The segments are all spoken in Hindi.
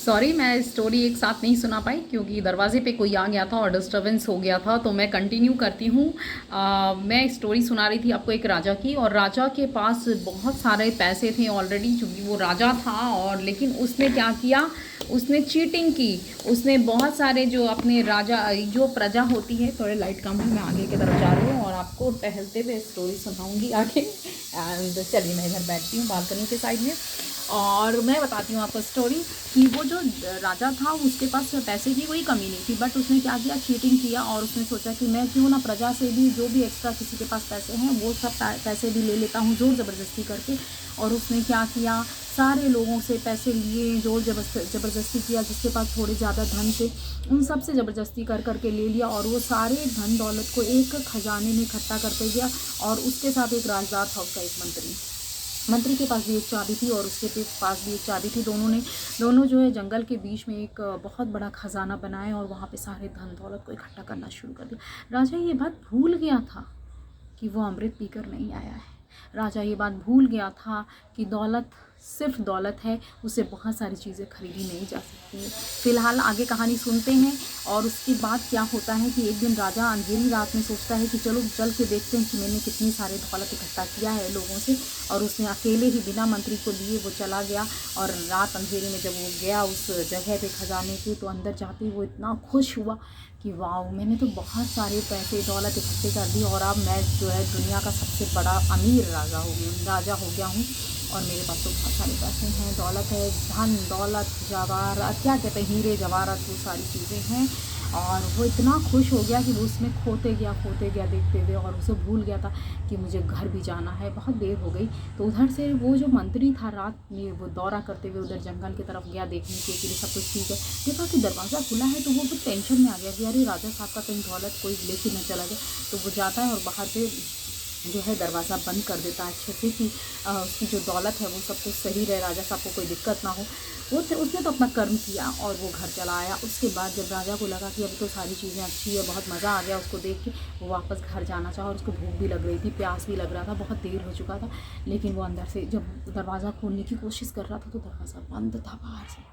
सॉरी, मैं स्टोरी एक साथ नहीं सुना पाई क्योंकि दरवाजे पे कोई आ गया था और डिस्टरबेंस हो गया था। तो मैं कंटिन्यू करती हूँ। मैं स्टोरी सुना रही थी आपको एक राजा की, और राजा के पास बहुत सारे पैसे थे ऑलरेडी, क्योंकि वो राजा था। और लेकिन उसने क्या किया, उसने चीटिंग की। उसने बहुत सारे जो अपने राजा, जो प्रजा होती है, थोड़े लाइट कम है, मैं आगे की तरफ जा रही हूँ और आपको टहलते हुए स्टोरी सुनाऊंगी आगे। एंड चलिए, मैं इधर बैठती हूँ बालकनी के साइड में और मैं बताती हूँ आपको स्टोरी कि वो जो राजा था उसके पास पैसे की कोई कमी नहीं थी, बट उसने क्या किया, चीटिंग किया। और उसने सोचा कि मैं क्यों ना प्रजा से भी जो भी एक्स्ट्रा किसी के पास पैसे हैं वो सब पैसे भी ले लेता हूँ ज़ोर ज़बरदस्ती करके। और उसने क्या किया, सारे लोगों से पैसे लिए, ज़ोर ज़बरदस्ती किया। जिसके पास थोड़े ज़्यादा धन थे उन सब से ज़बरदस्ती कर करके ले लिया, और वो सारे धन दौलत को एक खजाने में इकट्ठा करते गया। और उसके साथ एक राजदार था, उसका एक मंत्री के पास भी एक चाबी थी और उसके पास भी एक चाबी थी। दोनों जो है जंगल के बीच में एक बहुत बड़ा खजाना बनाए और वहाँ पे सारे धन दौलत को इकट्ठा करना शुरू कर दिया। राजा ये बात भूल गया था कि वो अमृत पीकर नहीं आया है। राजा ये बात भूल गया था कि दौलत सिर्फ दौलत है, उसे बहुत सारी चीज़ें खरीदी नहीं जा सकती है। फिलहाल आगे कहानी सुनते हैं। और उसके बाद क्या होता है कि एक दिन राजा अंधेरी रात में सोचता है कि चलो चल के देखते हैं कि मैंने कितनी सारे दौलत इकट्ठा किया है लोगों से। और उसने अकेले ही बिना मंत्री को लिए वो चला गया। और रात अंधेरे में जब वो गया उस जगह पे खजाने के, तो अंदर जाते ही वो इतना खुश हुआ कि वाह, मैंने तो बहुत सारे पैसे दौलत इकट्ठे कर दी और अब मैं जो है दुनिया का सबसे बड़ा अमीर राजा हो गया हूँ। और मेरे पास तो बहुत सारे पैसे हैं, दौलत है, धन दौलत जवाहरात, क्या कहते हैं, हीरे जवाहरात, वो सारी चीज़ें हैं। और वो इतना खुश हो गया कि वो उसमें खोते गया देखते हुए, और उसे भूल गया था कि मुझे घर भी जाना है, बहुत देर हो गई। तो उधर से वो जो मंत्री था रात में वो दौरा करते हुए उधर जंगल की तरफ गया देखने के लिए सब कुछ ठीक है। देखा कि दरवाज़ा खुला है, तो वो भी टेंशन में आ गया कि अरे राजा साहब का कहीं दौलत कोई लेके न चला गया। तो वो जाता है और बाहर से जो है दरवाज़ा बंद कर देता है अच्छे से कि उसकी जो दौलत है वो सब कुछ सही रहे, राजा साहब को कोई दिक्कत ना हो। उसने तो अपना कर्म किया और वो घर चला आया। उसके बाद जब राजा को लगा कि अब तो सारी चीज़ें अच्छी है, बहुत मज़ा आ गया उसको देख के, वो वापस घर जाना चाहा। और उसको भूख भी लग रही थी, प्यास भी लग रहा था, बहुत देर हो चुका था। लेकिन वो अंदर से जब दरवाज़ा खोलने की कोशिश कर रहा था तो दरवाज़ा बंद था बाहर से।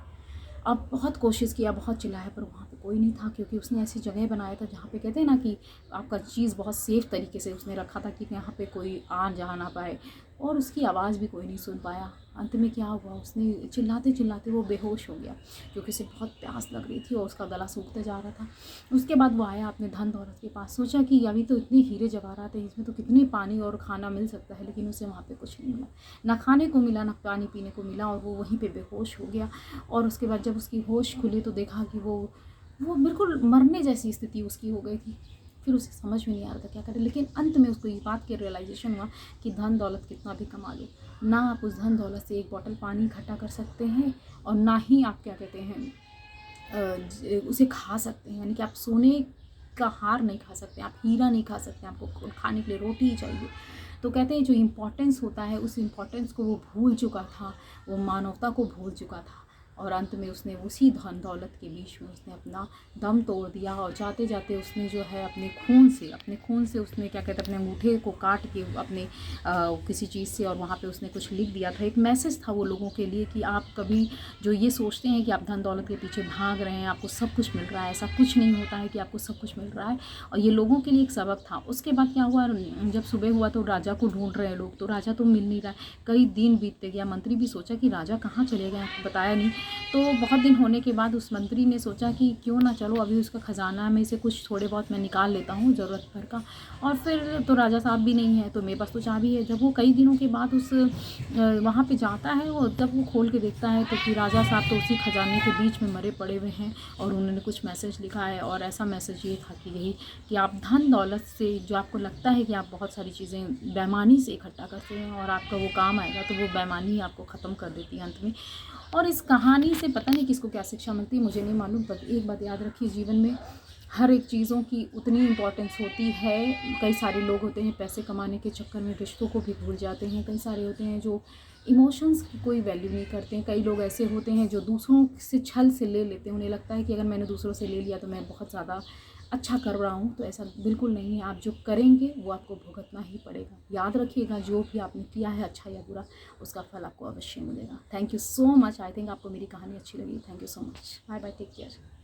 अब बहुत कोशिश किया, बहुत चिल्लाया, पर वहाँ पे कोई नहीं था, क्योंकि उसने ऐसी जगह बनाया था जहाँ पे कहते हैं ना कि आपका चीज़ बहुत सेफ़ तरीके से उसने रखा था कि यहाँ पे कोई आ जा ना पाए। और उसकी आवाज़ भी कोई नहीं सुन पाया। अंत में क्या हुआ, उसने चिल्लाते चिल्लाते वो बेहोश हो गया, क्योंकि उसे बहुत प्यास लग रही थी और उसका गला सूखते जा रहा था। उसके बाद वो आया अपने धन दौलत के पास, सोचा कि अभी तो इतने हीरे जवाहरात हैं, इसमें तो कितने पानी और खाना मिल सकता है, लेकिन उसे वहाँ पे कुछ नहीं मिला। ना खाने को मिला, ना पानी पीने को मिला, और वो वहीं पे बेहोश हो गया। और उसके बाद जब उसकी होश खुली तो देखा कि वो बिल्कुल मरने जैसी स्थिति उसकी हो गई थी। फिर उसे समझ में नहीं आ रहा था क्या करे, लेकिन अंत में उसको इस बात की रियलाइजेशन हुआ कि धन दौलत कितना भी कमा लो, ना आप उस धन दौलत से एक बॉटल पानी इकट्ठा कर सकते हैं, और ना ही आप क्या कहते हैं उसे खा सकते हैं। यानी कि आप सोने का हार नहीं खा सकते, आप हीरा नहीं खा सकते, आपको खाने के लिए रोटी ही चाहिए। तो कहते हैं जो इम्पोर्टेंस होता है उस इम्पोर्टेंस को वो भूल चुका था, वो मानवता को भूल चुका था। और अंत में उसने उसी धन दौलत के बीच में उसने अपना दम तोड़ दिया। और जाते जाते उसने जो है अपने खून से उसने क्या कहते हैं अपने अंगूठे को काट के अपने किसी चीज़ से, और वहाँ पे उसने कुछ लिख दिया था, एक मैसेज था वो लोगों के लिए कि आप कभी जो ये सोचते हैं कि आप धन दौलत के पीछे भाग रहे हैं, आपको सब कुछ मिल रहा है, ऐसा कुछ नहीं होता है कि आपको सब कुछ मिल रहा है। और ये लोगों के लिए एक सबक था। उसके बाद क्या हुआ, जब सुबह हुआ तो राजा को ढूंढ रहे हैं लोग, तो राजा तो मिल नहीं रहा है। कई दिन बीतते गया, मंत्री भी सोचा कि राजा कहाँ चले गए, बताया नहीं। तो बहुत दिन होने के बाद उस मंत्री ने सोचा कि क्यों ना चलो अभी उसका ख़जाना में से कुछ थोड़े बहुत मैं निकाल लेता हूँ ज़रूरत भर का। और फिर तो राजा साहब भी नहीं है तो मेरे पास तो चाबी है। जब वो कई दिनों के बाद उस वहाँ पे जाता है, वो जब वो खोल के देखता है तो कि राजा साहब तो उसी खजाने के बीच में मरे पड़े हुए हैं, और उन्होंने कुछ मैसेज लिखा है। और ऐसा मैसेज ये था कि यही कि आप धन दौलत से जो आपको लगता है कि आप बहुत सारी चीज़ें बेईमानी से इकट्ठा करते हैं और आपका वो काम आएगा, तो वो बेईमानी आपको ख़त्म कर देती है अंत में। और इस कहानी से पता नहीं किसको क्या शिक्षा मिलती है, मुझे नहीं मालूम, पर एक बात याद रखिए, जीवन में हर एक चीज़ों की उतनी इम्पोर्टेंस होती है। कई सारे लोग होते हैं पैसे कमाने के चक्कर में रिश्तों को भी भूल जाते हैं, कई सारे होते हैं जो इमोशंस की कोई वैल्यू नहीं करते हैं, कई लोग ऐसे होते हैं जो दूसरों से छल से ले लेते हैं। उन्हें लगता है कि अगर मैंने दूसरों से ले लिया तो मैं बहुत ज़्यादा अच्छा कर रहा हूँ, तो ऐसा बिल्कुल नहीं है। आप जो करेंगे वो आपको भुगतना ही पड़ेगा। याद रखिएगा, जो भी आपने किया है अच्छा या बुरा, उसका फल आपको अवश्य मिलेगा। Thank you so much. I think आपको मेरी कहानी अच्छी लगी। Thank you so much. Bye bye, take care.